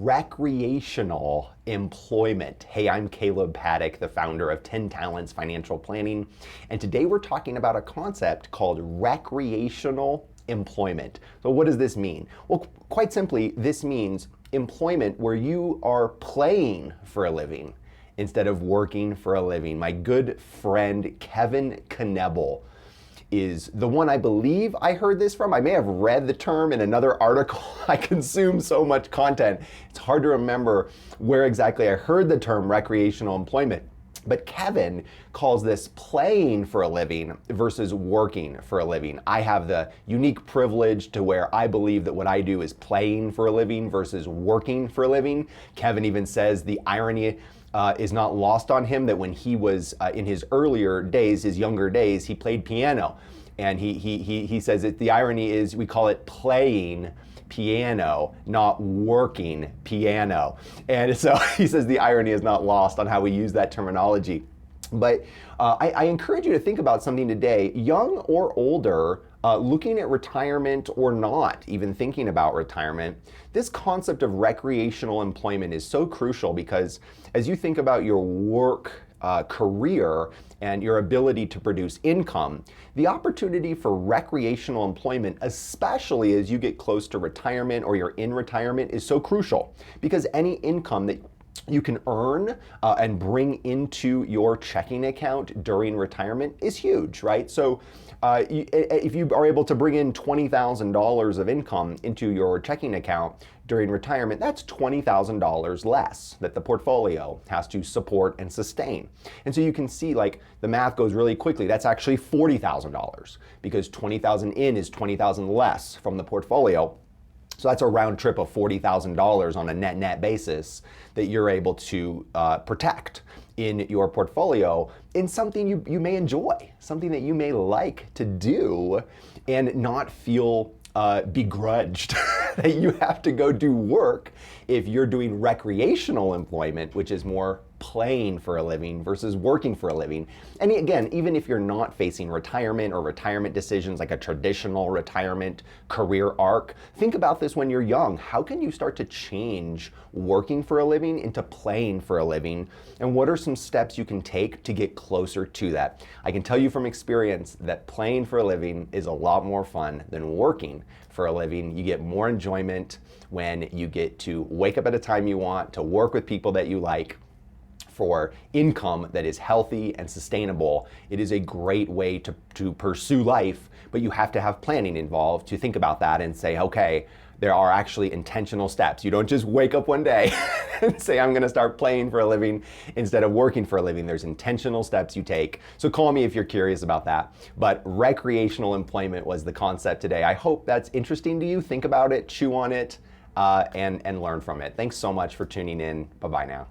recreational employment. Hey, I'm Kaleb Paddock, the founder of 10 Talents Financial Planning, and today we're talking about a concept called recreational employment. So what does this mean? Well, quite simply, this means employment where you are playing for a living instead of working for a living. My good friend Kevin Kaleb is the one I believe I heard this from. I may have read the term in another article. I consume so much content. It's hard to remember where exactly I heard the term recreational employment. But Kevin calls this playing for a living versus working for a living. I have the unique privilege to where I believe that what I do is playing for a living versus working for a living. Kevin even says the irony is not lost on him that when he was in his earlier days, his younger days, he played piano. And he says that the irony is we call it playing piano, not working piano. And so he says the irony is not lost on how we use that terminology. But I encourage you to think about something today, young or older, looking at retirement or not even thinking about retirement. This concept of recreational employment is so crucial because as you think about your work career and your ability to produce income, the opportunity for recreational employment, especially as you get close to retirement or you're in retirement, is so crucial because any income that you can earn and bring into your checking account during retirement is huge, right? So if you are able to bring in $20,000 of income into your checking account during retirement, that's $20,000 less that the portfolio has to support and sustain. And so you can see like the math goes really quickly. That's actually $40,000 because 20,000 in is 20,000 less from the portfolio. So that's a round trip of $40,000 on a net basis that you're able to protect in your portfolio in something you may enjoy, something that you may like to do and not feel begrudged that you have to go do work if you're doing recreational employment, which is more playing for a living versus working for a living. And again, even if you're not facing retirement or retirement decisions like a traditional retirement career arc, think about this when you're young. How can you start to change working for a living into playing for a living? And what are some steps you can take to get closer to that? I can tell you from experience that playing for a living is a lot more fun than working for a living. You get more enjoyment when you get to wake up at a time you want, to work with people that you like, for income that is healthy and sustainable. It is a great way to pursue life, but you have to have planning involved to think about that and say, okay, there are actually intentional steps. You don't just wake up one day and say, I'm gonna start playing for a living instead of working for a living. There's intentional steps you take. So call me if you're curious about that. But recreational employment was the concept today. I hope that's interesting to you. Think about it, chew on it, and learn from it. Thanks so much for tuning in. Bye-bye now.